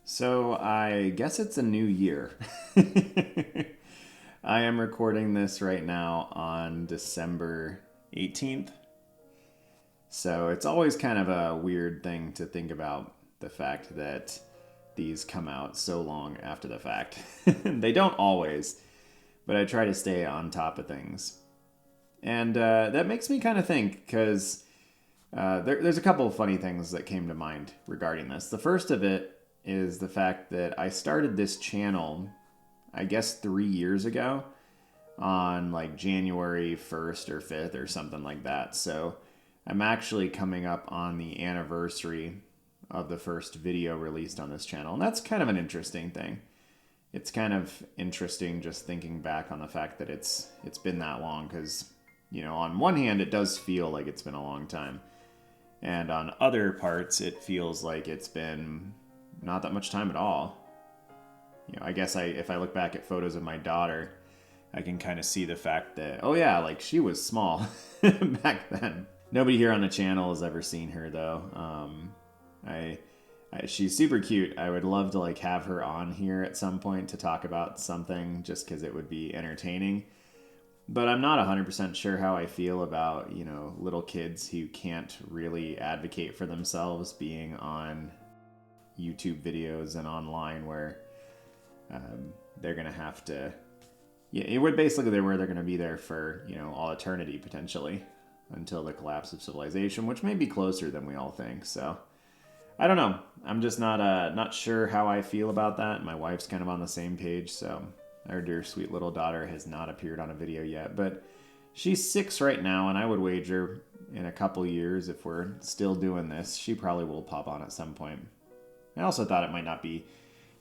So I guess it's a new year. I am recording this right now on December 18th. So it's always kind of a weird thing to think about the fact that these come out so long after the fact. They don't always, but I try to stay on top of things. And that makes me kind of think because there's a couple of funny things that came to mind regarding this. The first of it is the fact that I started this channel, I guess 3 years ago, on like January 1st or 5th or something like that. So I'm actually coming up on the anniversary of the first video released on this channel. And that's kind of an interesting thing. It's kind of interesting just thinking back on the fact that it's been that long because, on one hand, it does feel like it's been a long time. And on other parts, it feels like it's been not that much time at all. I guess if I look back at photos of my daughter, I can kind of see the fact that, oh yeah, like she was small back then. Nobody here on the channel has ever seen her though. She's super cute. I would love to like have her on here at some point to talk about something just because it would be entertaining. But I'm not 100% sure how I feel about, little kids who can't really advocate for themselves being on YouTube videos and online where they're going to have to, basically where they're going to be there for, all eternity potentially until the collapse of civilization, which may be closer than we all think. So I don't know. I'm just not sure how I feel about that. My wife's kind of on the same page, so our dear sweet little daughter has not appeared on a video yet, but she's 6 right now, and I would wager in a couple years, if we're still doing this, she probably will pop on at some point. I also thought it might not be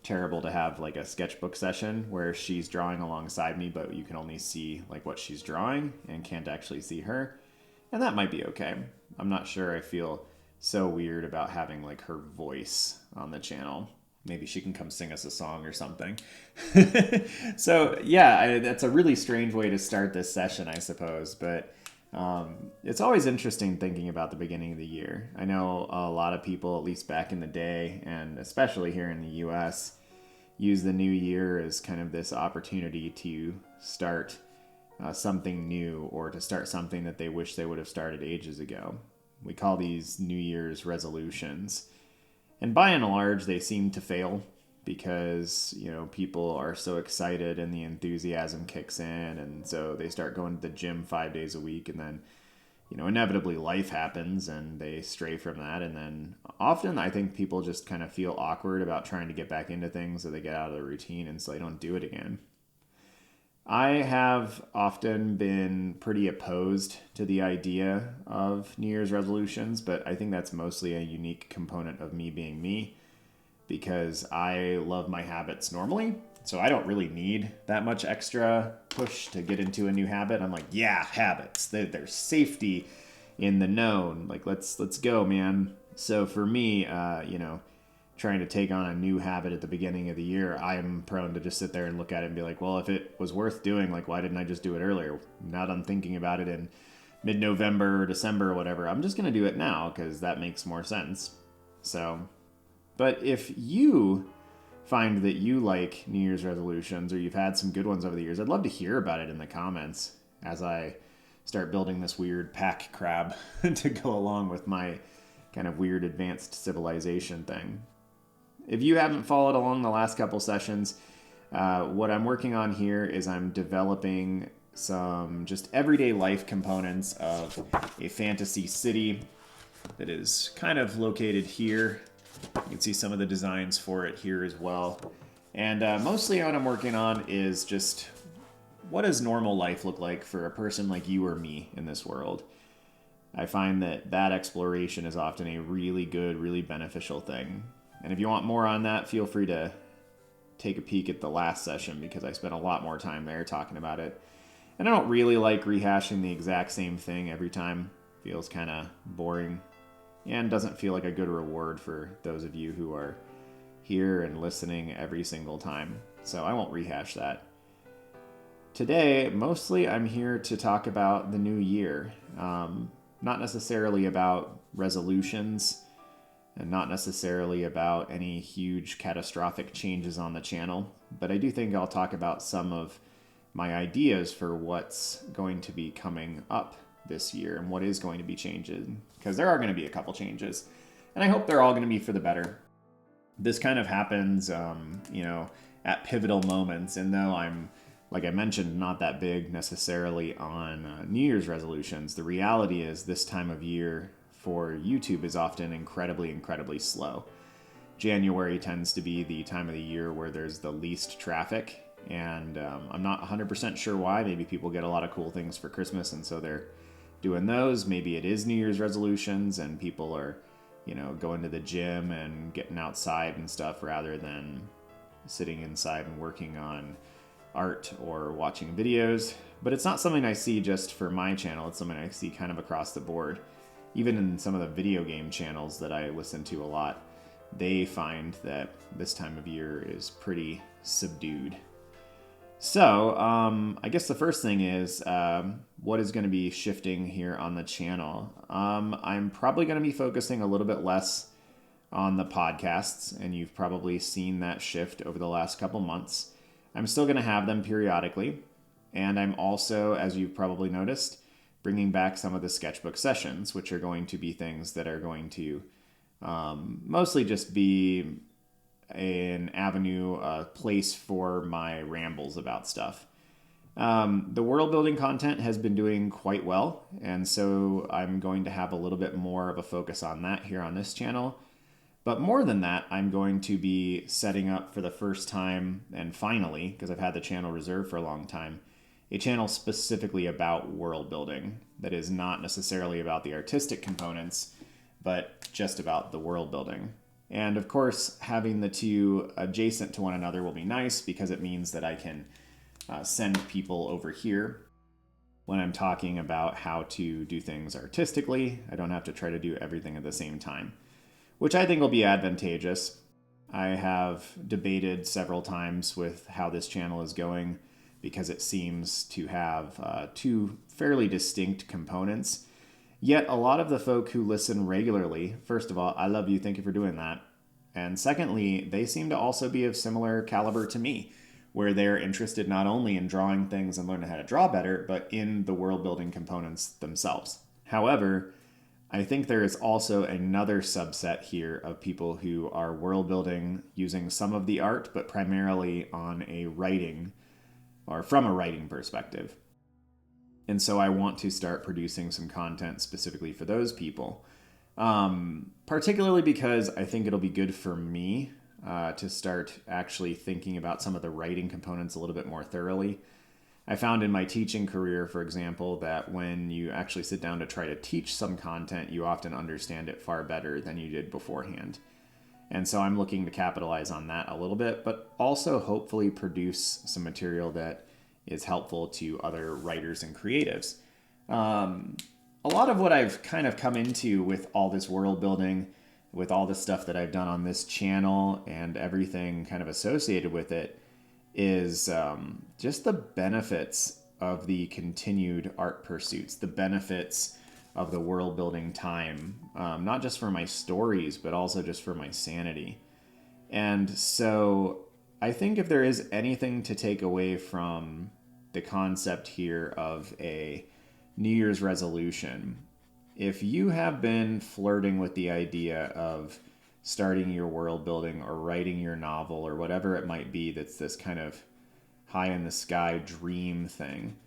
terrible to have like a sketchbook session where she's drawing alongside me, but you can only see like what she's drawing and can't actually see her. And that might be okay. I'm not sure I feel so weird about having like her voice on the channel. Maybe she can come sing us a song or something. So yeah, that's a really strange way to start this session, I suppose. But it's always interesting thinking about the beginning of the year. I know a lot of people, at least back in the day, and especially here in the US, use the new year as kind of this opportunity to start something new or to start something that they wish they would have started ages ago. We call these New Year's resolutions. And by and large, they seem to fail because, people are so excited and the enthusiasm kicks in. And so they start going to the gym 5 days a week. And then, inevitably life happens and they stray from that. And then often I think people just kind of feel awkward about trying to get back into things, so they get out of the routine and so they don't do it again. I have often been pretty opposed to the idea of New Year's resolutions, but I think that's mostly a unique component of me being me because I love my habits normally. So I don't really need that much extra push to get into a new habit. I'm like, yeah, habits. There's safety in the known. Like, let's go, man. So for me, trying to take on a new habit at the beginning of the year, I'm prone to just sit there and look at it and be like, well, if it was worth doing, like, why didn't I just do it earlier? Now that I'm thinking about it in mid-November or December or whatever, I'm just going to do it now because that makes more sense. So, but if you find that you like New Year's resolutions or you've had some good ones over the years, I'd love to hear about it in the comments as I start building this weird pack crab to go along with my kind of weird advanced civilization thing. If you haven't followed along the last couple sessions, what I'm working on here is I'm developing some just everyday life components of a fantasy city that is kind of located here. You can see some of the designs for it here as well. And mostly what I'm working on is just what does normal life look like for a person like you or me in this world? I find that exploration is often a really good, really beneficial thing. And if you want more on that, feel free to take a peek at the last session because I spent a lot more time there talking about it. And I don't really like rehashing the exact same thing every time. Feels kind of boring and doesn't feel like a good reward for those of you who are here and listening every single time. So I won't rehash that. Today, mostly I'm here to talk about the new year. Not necessarily about resolutions. and not necessarily about any huge catastrophic changes on the channel. But I do think I'll talk about some of my ideas for what's going to be coming up this year and what is going to be changing, because there are going to be a couple changes, and I hope they're all going to be for the better. This kind of happens, at pivotal moments, and though I'm, like I mentioned, not that big necessarily on New Year's resolutions, the reality is this time of year for YouTube is often incredibly slow. January tends to be the time of the year where there's the least traffic, and I'm not 100% sure why. Maybe people get a lot of cool things for Christmas, and so they're doing those. Maybe it is New Year's resolutions, and people are, going to the gym and getting outside and stuff rather than sitting inside and working on art or watching videos. But it's not something I see just for my channel. It's something I see kind of across the board. Even in some of the video game channels that I listen to a lot, they find that this time of year is pretty subdued. So, I guess the first thing is, what is going to be shifting here on the channel? I'm probably going to be focusing a little bit less on the podcasts, and you've probably seen that shift over the last couple months. I'm still going to have them periodically, and I'm also, as you've probably noticed, bringing back some of the sketchbook sessions, which are going to be things that are going to mostly just be an avenue, a place for my rambles about stuff. The world building content has been doing quite well, and so I'm going to have a little bit more of a focus on that here on this channel. But more than that, I'm going to be setting up for the first time, and finally, because I've had the channel reserved for a long time, a channel specifically about world building that is not necessarily about the artistic components, but just about the world building. And of course, having the two adjacent to one another will be nice because it means that I can send people over here when I'm talking about how to do things artistically. I don't have to try to do everything at the same time, which I think will be advantageous. I have debated several times with how this channel is going because it seems to have two fairly distinct components. Yet a lot of the folk who listen regularly, first of all, I love you, thank you for doing that. And secondly, they seem to also be of similar caliber to me, where they're interested not only in drawing things and learning how to draw better, but in the world building components themselves. However, I think there is also another subset here of people who are world building using some of the art, but primarily on a writing or from a writing perspective. And so I want to start producing some content specifically for those people, particularly because I think it'll be good for me to start actually thinking about some of the writing components a little bit more thoroughly. I found in my teaching career, for example, that when you actually sit down to try to teach some content, you often understand it far better than you did beforehand. And so I'm looking to capitalize on that a little bit, but also hopefully produce some material that is helpful to other writers and creatives. A lot of what I've kind of come into with all this world building, with all the stuff that I've done on this channel and everything kind of associated with it, is just the benefits of the continued art pursuits, the benefits of the world building time, not just for my stories, but also just for my sanity. And so I think if there is anything to take away from the concept here of a New Year's resolution, if you have been flirting with the idea of starting your world building or writing your novel or whatever it might be that's this kind of high in the sky dream thing,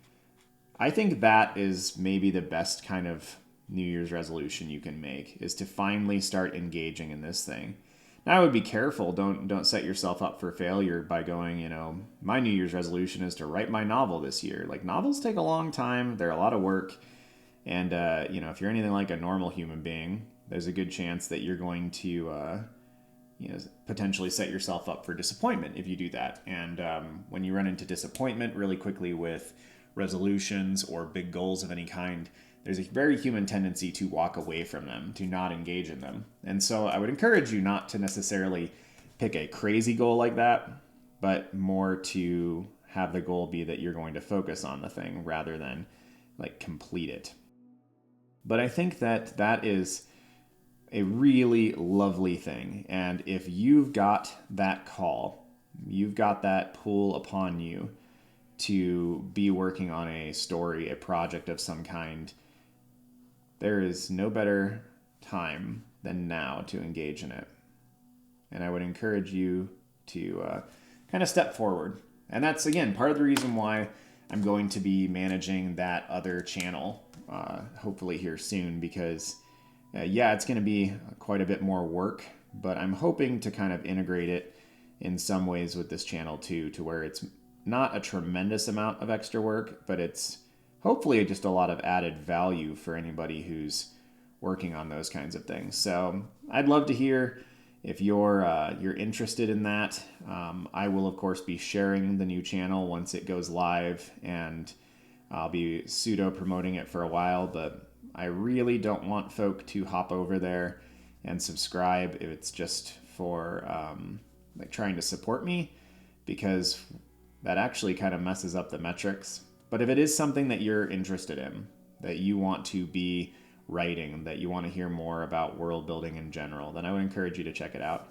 I think that is maybe the best kind of New Year's resolution you can make, is to finally start engaging in this thing. Now I would be careful. Don't set yourself up for failure by going, my New Year's resolution is to write my novel this year. Like, novels take a long time. They're a lot of work. And, if you're anything like a normal human being, there's a good chance that you're going to, potentially set yourself up for disappointment if you do that. And when you run into disappointment really quickly with resolutions or big goals of any kind, there's a very human tendency to walk away from them, to not engage in them. And so I would encourage you not to necessarily pick a crazy goal like that, but more to have the goal be that you're going to focus on the thing rather than complete it. But I think that is a really lovely thing. And if you've got that call, you've got that pull upon you to be working on a story, a project of some kind, there is no better time than now to engage in it. And I would encourage you to kind of step forward. And that's, again, part of the reason why I'm going to be managing that other channel, hopefully here soon, because yeah, it's going to be quite a bit more work, but I'm hoping to kind of integrate it in some ways with this channel too, to where it's not a tremendous amount of extra work, but it's hopefully just a lot of added value for anybody who's working on those kinds of things. So I'd love to hear if you're interested in that. I will, of course, be sharing the new channel once it goes live, and I'll be pseudo promoting it for a while, but I really don't want folk to hop over there and subscribe if it's just for like trying to support me, because that actually kind of messes up the metrics. But if it is something that you're interested in, that you want to be writing, that you want to hear more about world building in general, then I would encourage you to check it out.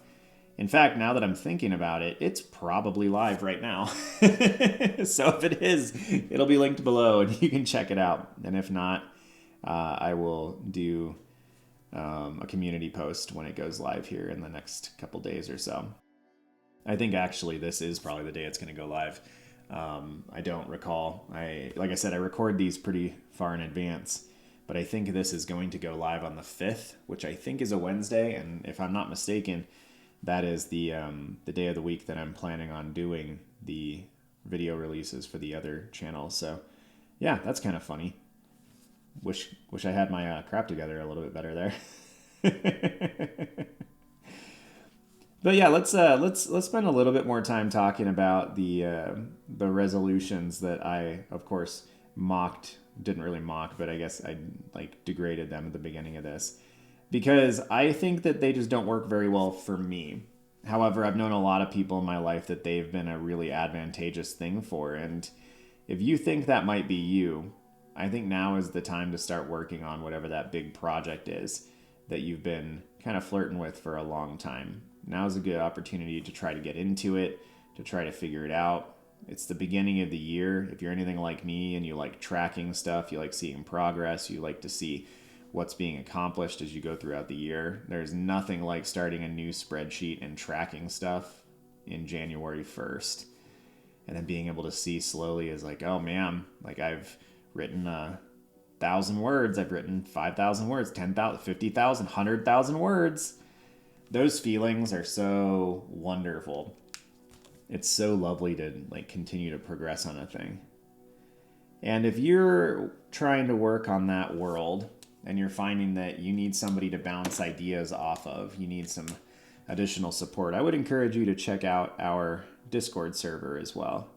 In fact, now that I'm thinking about it, it's probably live right now. So if it is, it'll be linked below and you can check it out. And if not, I will do a community post when it goes live here in the next couple days or so. I think actually this is probably the day it's going to go live. I don't recall. Like I said, I record these pretty far in advance, but I think this is going to go live on the 5th, which I think is a Wednesday. And if I'm not mistaken, that is the day of the week that I'm planning on doing the video releases for the other channels. So yeah, that's kind of funny. Wish I had my crap together a little bit better there. But yeah, let's spend a little bit more time talking about the resolutions that I, of course, mocked. Didn't really mock, but I guess I like degraded them at the beginning of this, because I think that they just don't work very well for me. However, I've known a lot of people in my life that they've been a really advantageous thing for, and if you think that might be you, I think now is the time to start working on whatever that big project is that you've been kind of flirting with for a long time. Now is a good opportunity to try to get into it, to try to figure it out. It's the beginning of the year. If you're anything like me and you like tracking stuff, you like seeing progress, you like to see what's being accomplished as you go throughout the year, there's nothing like starting a new spreadsheet and tracking stuff in January 1st. And then being able to see slowly is like, oh man, like I've written 1,000 words, I've written 5,000 words, 10,000, 50,000, 100,000 words. Those feelings are so wonderful. It's so lovely to like continue to progress on a thing. And if you're trying to work on that world and you're finding that you need somebody to bounce ideas off of, you need some additional support, I would encourage you to check out our Discord server as well.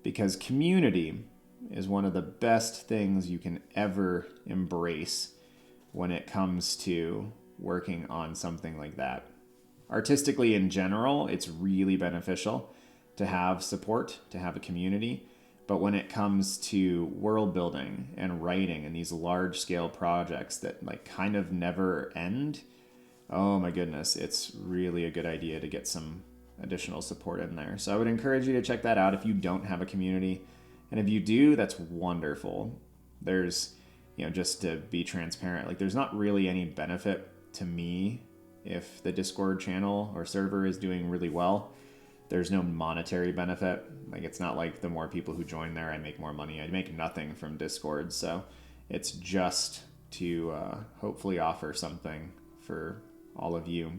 Because community is one of the best things you can ever embrace when it comes to working on something like that. Artistically in general, it's really beneficial to have support, to have a community. But when it comes to world building and writing and these large scale projects that like kind of never end, oh my goodness, it's really a good idea to get some additional support in there. So I would encourage you to check that out if you don't have a community. And if you do, that's wonderful. There's, just to be transparent, like there's not really any benefit to me if the Discord channel or server is doing really well. There's no monetary benefit. Like it's not like the more people who join there, I make more money. I make nothing from Discord. So it's just to hopefully offer something for all of you.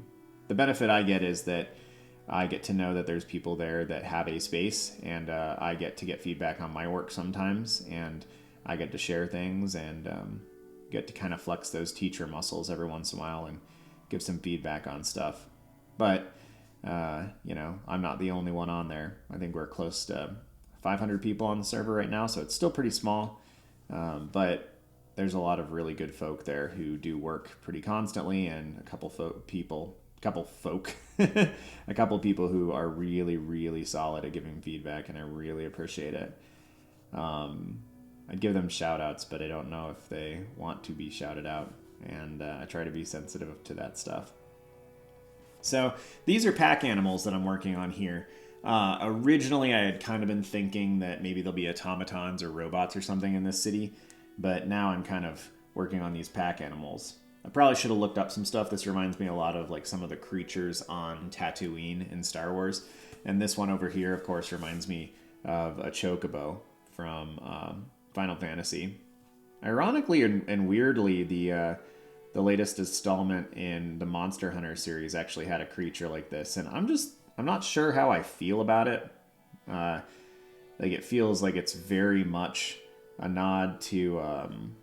The benefit I get is that I get to know that there's people there that have a space, and I get to get feedback on my work sometimes, and I get to share things and get to kind of flex those teacher muscles every once in a while and give some feedback on stuff. But, I'm not the only one on there. I think we're close to 500 people on the server right now, so it's still pretty small. But there's a lot of really good folk there who do work pretty constantly, and a couple people who are really, really solid at giving feedback, and I really appreciate it. I'd give them shout outs, but I don't know if they want to be shouted out. and I try to be sensitive to that stuff. So these are pack animals that I'm working on here. Originally, I had kind of been thinking that maybe there'll be automatons or robots or something in this city, but now I'm kind of working on these pack animals. I probably should have looked up some stuff. This reminds me a lot of like some of the creatures on Tatooine in Star Wars. And this one over here, of course, reminds me of a chocobo from Final Fantasy. Ironically and weirdly, the latest installment in the Monster Hunter series actually had a creature like this, and I'm not sure how I feel about it. Like it feels like it's very much a nod to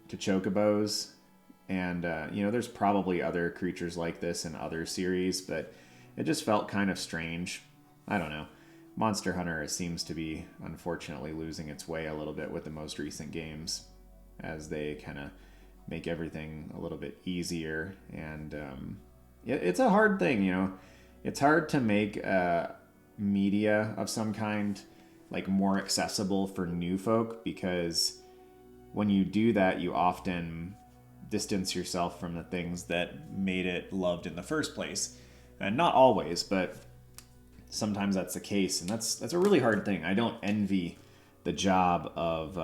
chocobos, and there's probably other creatures like this in other series, but it just felt kind of strange. I don't know. Monster Hunter seems to be unfortunately losing its way a little bit with the most recent games, as they kind of make everything a little bit easier, and it's a hard thing. It's hard to make media of some kind like more accessible for new folk, because when you do that, you often distance yourself from the things that made it loved in the first place. And not always, but sometimes that's the case, and that's a really hard thing. I don't envy the job of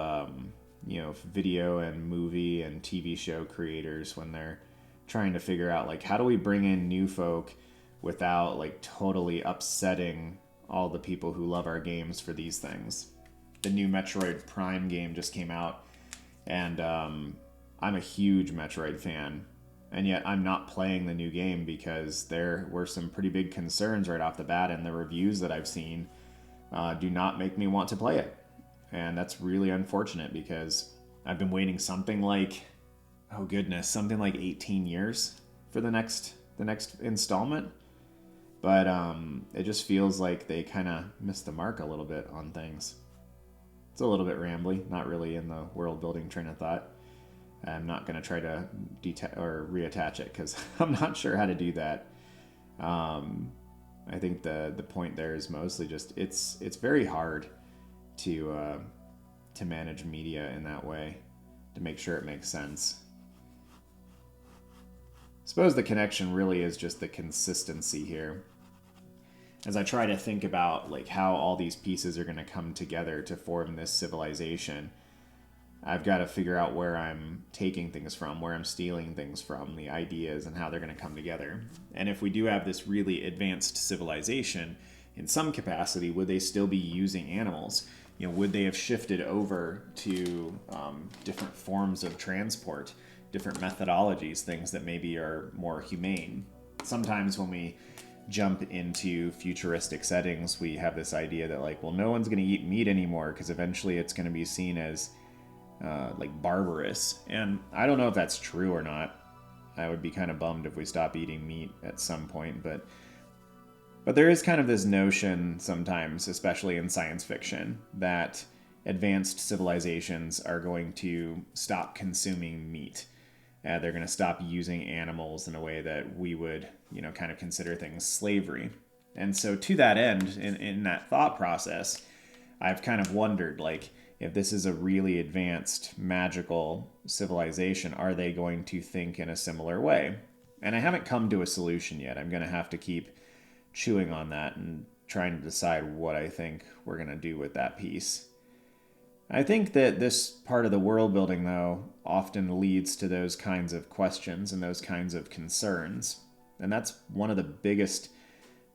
video and movie and TV show creators when they're trying to figure out like how do we bring in new folk without like totally upsetting all the people who love our games for these things. The new Metroid Prime game just came out, and I'm a huge Metroid fan, and yet I'm not playing the new game because there were some pretty big concerns right off the bat, and the reviews that I've seen do not make me want to play it. And that's really unfortunate, because I've been waiting something like 18 years for the next installment. But it just feels like they kind of missed the mark a little bit on things. It's a little bit rambly, not really in the world building train of thought. I'm not going to try to reattach it because I'm not sure how to do that. I think the point there is mostly just it's very hard to manage media in that way, to make sure it makes sense. I suppose the connection really is just the consistency here. As I try to think about like how all these pieces are going to come together to form this civilization, I've got to figure out where I'm taking things from, where I'm stealing things from, the ideas, and how they're going to come together. And if we do have this really advanced civilization, in some capacity, would they still be using animals? Would they have shifted over to different forms of transport, different methodologies, things that maybe are more humane? Sometimes when we jump into futuristic settings, we have this idea that like, well, no one's going to eat meat anymore because eventually it's going to be seen as like barbarous. And I don't know if that's true or not. I would be kind of bummed if we stop eating meat at some point, but there is kind of this notion sometimes, especially in science fiction, that advanced civilizations are going to stop consuming meat. They're going to stop using animals in a way that we would, kind of consider things slavery. And so to that end, in that thought process, I've kind of wondered, like, if this is a really advanced magical civilization, are they going to think in a similar way? And I haven't come to a solution yet. I'm going to have to keep chewing on that and trying to decide what I think we're going to do with that piece. I think that this part of the world building, though, often leads to those kinds of questions and those kinds of concerns. And that's one of the biggest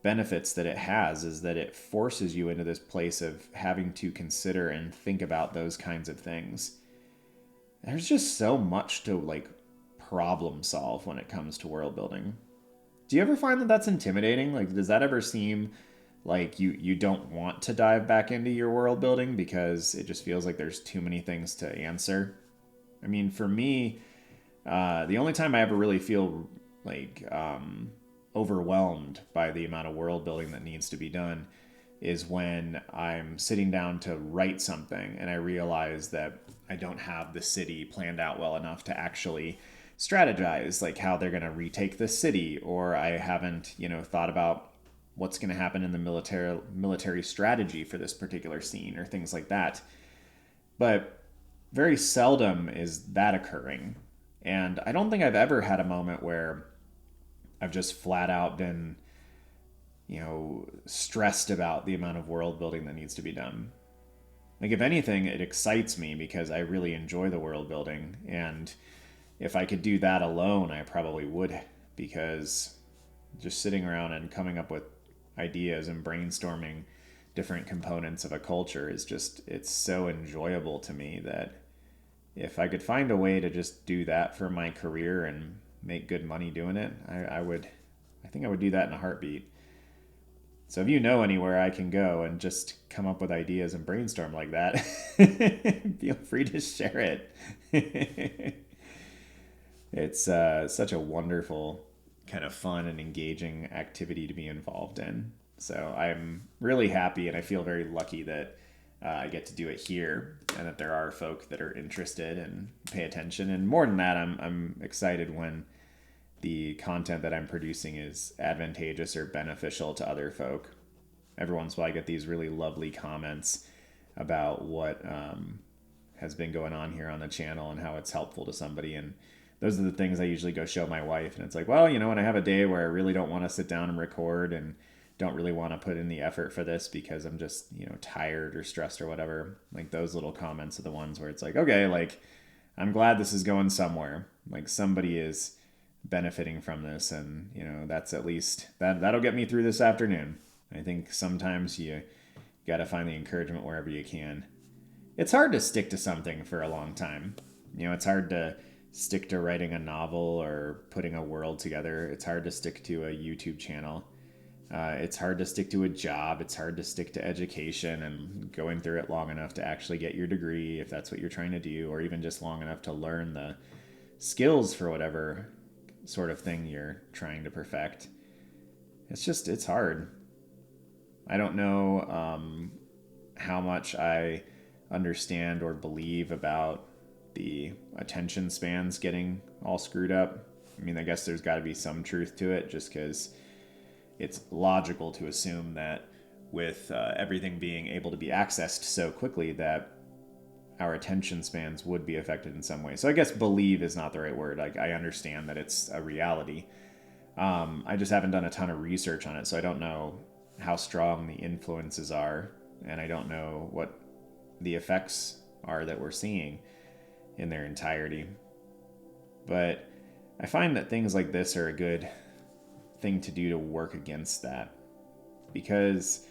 benefits that it has, is that it forces you into this place of having to consider and think about those kinds of things. There's just so much to like problem solve when it comes to world building. Do you ever find that that's intimidating? Like, does that ever seem like you don't want to dive back into your world building because it just feels like there's too many things to answer? I mean, for me, the only time I ever really feel like overwhelmed by the amount of world building that needs to be done is when I'm sitting down to write something and I realize that I don't have the city planned out well enough to actually strategize like how they're going to retake the city, or I haven't, thought about what's going to happen in the military strategy for this particular scene, or things like that. But very seldom is that occurring. And I don't think I've ever had a moment where I've just flat out been, stressed about the amount of world building that needs to be done. Like, if anything, it excites me because I really enjoy the world building. And if I could do that alone, I probably would, because just sitting around and coming up with ideas and brainstorming different components of a culture is just, it's so enjoyable to me that if I could find a way to just do that for my career and make good money doing it, I think I would do that in a heartbeat. So if you know anywhere I can go and just come up with ideas and brainstorm like that, feel free to share it. It's such a wonderful, kind of fun and engaging activity to be involved in. So I'm really happy, and I feel very lucky that I get to do it here, and that there are folk that are interested and pay attention. And more than that, I'm excited when the content that I'm producing is advantageous or beneficial to other folk. Every once in a while I get these really lovely comments about what has been going on here on the channel and how it's helpful to somebody. And those are the things I usually go show my wife. And it's like, well, when I have a day where I really don't want to sit down and record and don't really want to put in the effort for this because I'm just, tired or stressed or whatever, like those little comments are the ones where it's like, okay, like I'm glad this is going somewhere. Like somebody is benefiting from this, and that's at least that'll get me through this afternoon. I think sometimes you got to find the encouragement wherever you can. It's hard to stick to something for a long time. It's hard to stick to writing a novel or putting a world together. It's hard to stick to a YouTube channel. It's hard to stick to a job. It's hard to stick to education and going through it long enough to actually get your degree, if that's what you're trying to do, or even just long enough to learn the skills for whatever sort of thing you're trying to perfect. It's hard. I don't know how much I understand or believe about the attention spans getting all screwed up. I mean, I guess there's got to be some truth to it, just because it's logical to assume that with everything being able to be accessed so quickly, that our attention spans would be affected in some way. So I guess believe is not the right word. Like, I understand that it's a reality. I just haven't done a ton of research on it, so I don't know how strong the influences are, and I don't know what the effects are that we're seeing in their entirety. But I find that things like this are a good thing to do to work against that, because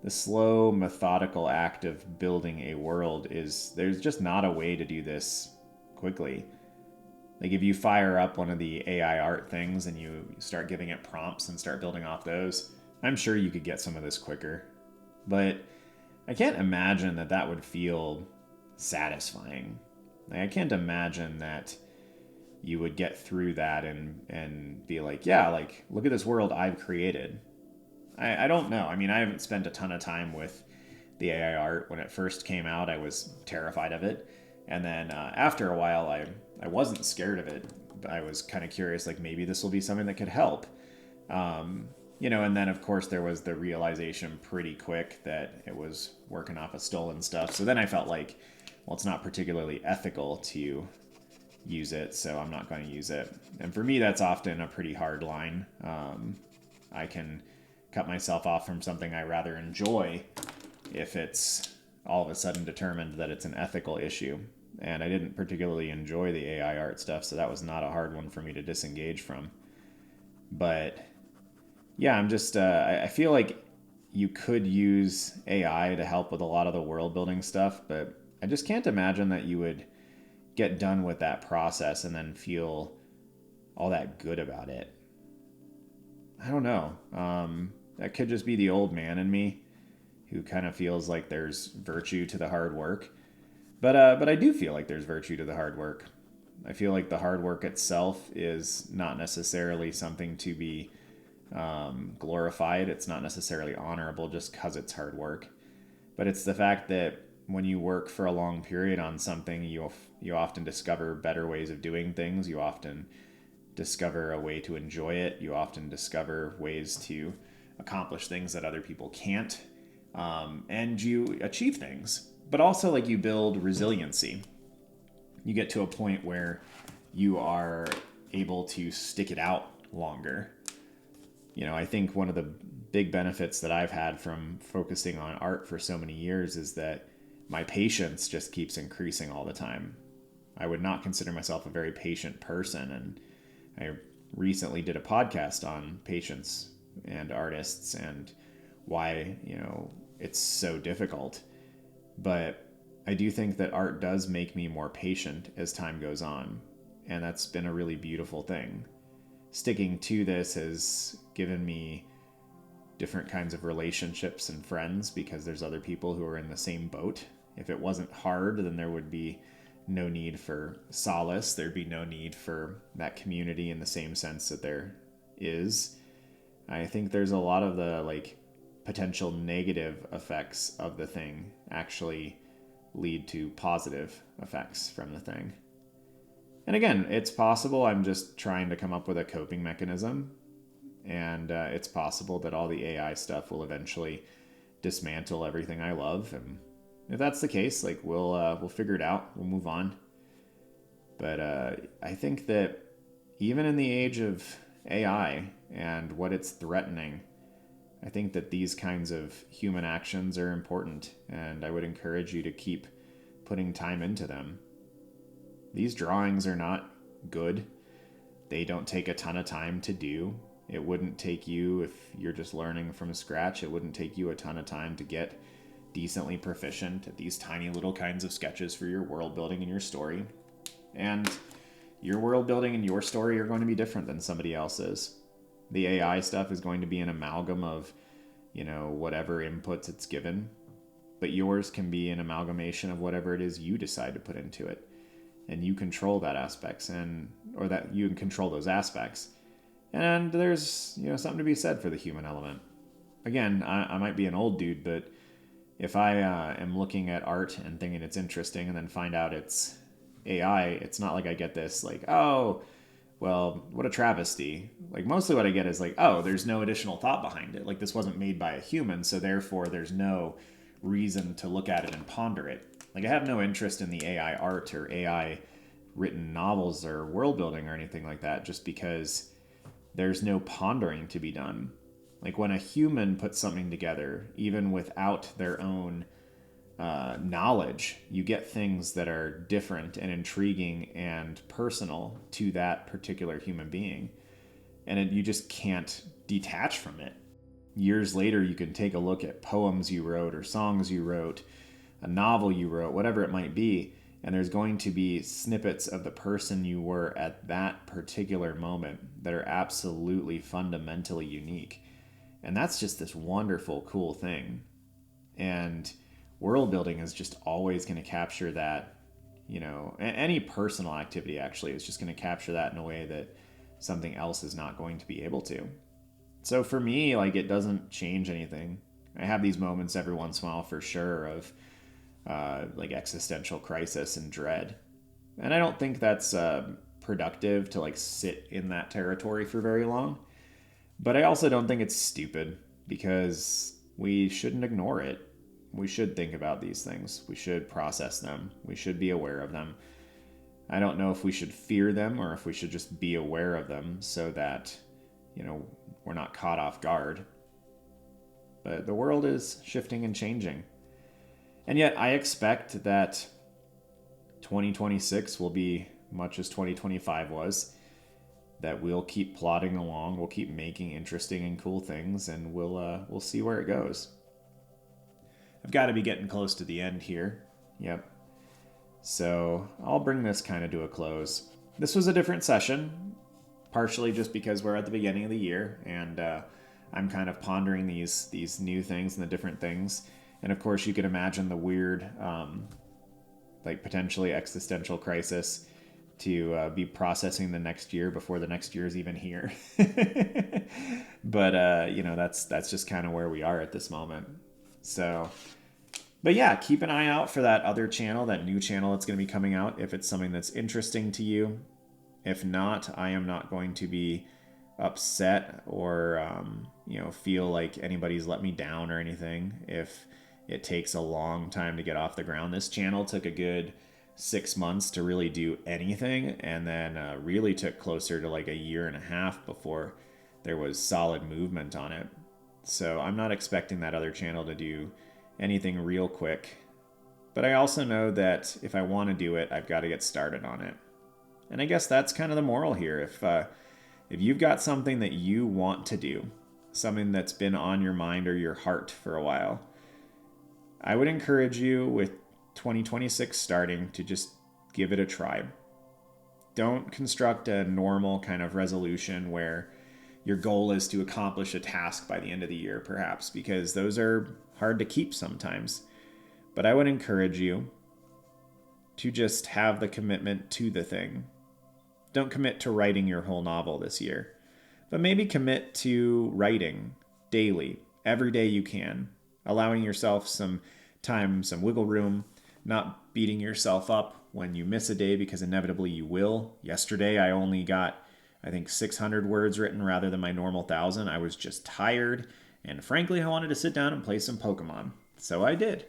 the slow, methodical act of building a world there's just not a way to do this quickly. Like, if you fire up one of the AI art things and you start giving it prompts and start building off those, I'm sure you could get some of this quicker. But I can't imagine that would feel satisfying. Like, I can't imagine that you would get through that and be like, yeah, like, look at this world I've created. I don't know. I mean, I haven't spent a ton of time with the AI art. When it first came out, I was terrified of it. And then after a while, I wasn't scared of it. I was kind of curious, like, maybe this will be something that could help. And then, of course, there was the realization pretty quick that it was working off of stolen stuff. So then I felt like, well, it's not particularly ethical to use it, so I'm not going to use it. And for me, that's often a pretty hard line. I can cut myself off from something I rather enjoy if it's all of a sudden determined that it's an ethical issue. And I didn't particularly enjoy the AI art stuff, so that was not a hard one for me to disengage from. But yeah, I'm just, I feel like you could use AI to help with a lot of the world building stuff, but I just can't imagine that you would get done with that process and then feel all that good about it. I don't know. That could just be the old man in me, who kind of feels like there's virtue to the hard work. But I do feel like there's virtue to the hard work. I feel like the hard work itself is not necessarily something to be glorified. It's not necessarily honorable just because it's hard work. But it's the fact that when you work for a long period on something, you often discover better ways of doing things. You often discover a way to enjoy it. You often discover ways to accomplish things that other people can't. And you achieve things. But also, like, you build resiliency. You get to a point where you are able to stick it out longer. I think one of the big benefits that I've had from focusing on art for so many years is that my patience just keeps increasing all the time. I would not consider myself a very patient person, and I recently did a podcast on patience and artists and why, it's so difficult. But I do think that art does make me more patient as time goes on, and that's been a really beautiful thing. Sticking to this has given me different kinds of relationships and friends because there's other people who are in the same boat. If it wasn't hard, then there would be no need for solace. There'd be no need for that community in the same sense that there is. I think there's a lot of the potential negative effects of the thing actually lead to positive effects from the thing. And again, it's possible I'm just trying to come up with a coping mechanism, and it's possible that all the AI stuff will eventually dismantle everything I love. And if that's the case, we'll figure it out. We'll move on. But I think that even in the age of AI and what it's threatening, I think that these kinds of human actions are important, and I would encourage you to keep putting time into them. These drawings are not good. They don't take a ton of time to do. It wouldn't take you, if you're just learning from scratch, it wouldn't take you a ton of time to get decently proficient at these tiny little kinds of sketches for your world building and your story. And your world building and your story are going to be different than somebody else's. The AI stuff is going to be an amalgam of, whatever inputs it's given, but yours can be an amalgamation of whatever it is you decide to put into it. And you control that aspects or that you can control those aspects. And there's, something to be said for the human element. Again, I might be an old dude, but if I am looking at art and thinking it's interesting and then find out it's AI, it's not like I get this oh, well, what a travesty. Mostly what I get is oh, there's no additional thought behind it. This wasn't made by a human, so therefore there's no reason to look at it and ponder it. I have no interest in the AI art or AI written novels or world building or anything like that, just because there's no pondering to be done. When a human puts something together, even without their own knowledge, you get things that are different and intriguing and personal to that particular human being. And you just can't detach from it. Years later, you can take a look at poems you wrote or songs you wrote, a novel you wrote, whatever it might be, and there's going to be snippets of the person you were at that particular moment that are absolutely fundamentally unique. And that's just this wonderful, cool thing. And world building is just always going to capture that, any personal activity actually is just going to capture that in a way that something else is not going to be able to. So for me, it doesn't change anything. I have these moments every once in a while for sure of existential crisis and dread. And I don't think that's productive to sit in that territory for very long. But I also don't think it's stupid, because we shouldn't ignore it. We should think about these things. We should process them. We should be aware of them. I don't know if we should fear them or if we should just be aware of them so that, we're not caught off guard. But the world is shifting and changing. And yet I expect that 2026 will be much as 2025 was, that we'll keep plodding along, we'll keep making interesting and cool things, and we'll see where it goes. I've got to be getting close to the end here. Yep. So I'll bring this kind of to a close. This was a different session, partially just because we're at the beginning of the year, and I'm kind of pondering these new things and the different things. And of course, you can imagine the weird, potentially existential crisis to be processing the next year before the next year is even here. But, that's just kind of where we are at this moment. So, but yeah, keep an eye out for that other channel, that new channel that's going to be coming out, if it's something that's interesting to you. If not, I am not going to be upset or, feel like anybody's let me down or anything if it takes a long time to get off the ground. This channel took a good 6 months to really do anything, and then really took closer to like a year and a half before there was solid movement on it. So I'm not expecting that other channel to do anything real quick. But I also know that if I want to do it, I've got to get started on it. And I guess that's kind of the moral here. If you've got something that you want to do, something that's been on your mind or your heart for a while, I would encourage you with 2026 starting to just give it a try. Don't construct a normal kind of resolution where your goal is to accomplish a task by the end of the year, perhaps, because those are hard to keep sometimes. But I would encourage you to just have the commitment to the thing. Don't commit to writing your whole novel this year, but maybe commit to writing daily, every day you can, allowing yourself some time, some wiggle room, not beating yourself up when you miss a day, because inevitably you will. Yesterday, I only got, I think, 600 words written rather than my normal 1,000. I was just tired, and frankly, I wanted to sit down and play some Pokemon. So I did.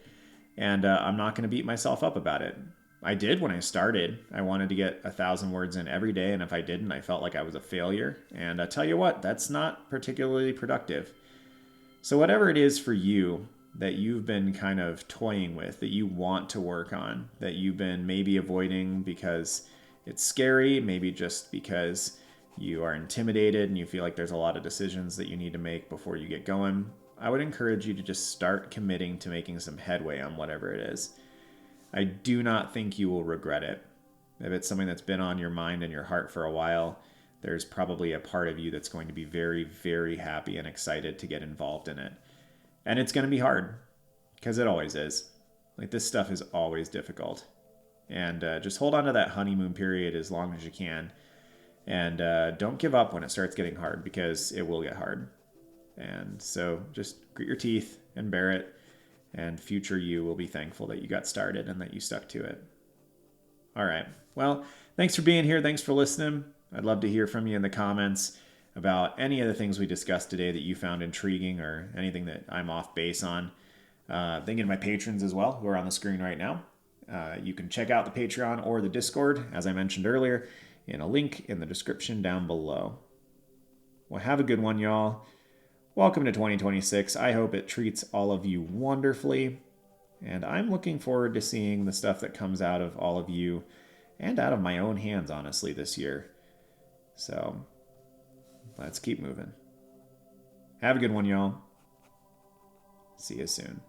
And I'm not going to beat myself up about it. I did when I started. I wanted to get 1,000 words in every day, and if I didn't, I felt like I was a failure. And I tell you what, that's not particularly productive. So whatever it is for you that you've been kind of toying with, that you want to work on, that you've been maybe avoiding because it's scary, maybe just because you are intimidated and you feel like there's a lot of decisions that you need to make before you get going, I would encourage you to just start committing to making some headway on whatever it is. I do not think you will regret it. If it's something that's been on your mind and your heart for a while, there's probably a part of you that's going to be very, very happy and excited to get involved in it. And it's going to be hard, because it always is. Like, this stuff is always difficult. And just hold on to that honeymoon period as long as you can. And don't give up when it starts getting hard, because it will get hard. And so just grit your teeth and bear it. And future you will be thankful that you got started and that you stuck to it. All right. Well, thanks for being here. Thanks for listening. I'd love to hear from you in the comments about any of the things we discussed today that you found intriguing, or anything that I'm off base on. Thinking of my patrons as well, who are on the screen right now. You can check out the Patreon or the Discord, as I mentioned earlier, in a link in the description down below. Well, have a good one, y'all. Welcome to 2026. I hope it treats all of you wonderfully. And I'm looking forward to seeing the stuff that comes out of all of you, and out of my own hands, honestly, this year. So let's keep moving. Have a good one, y'all. See you soon.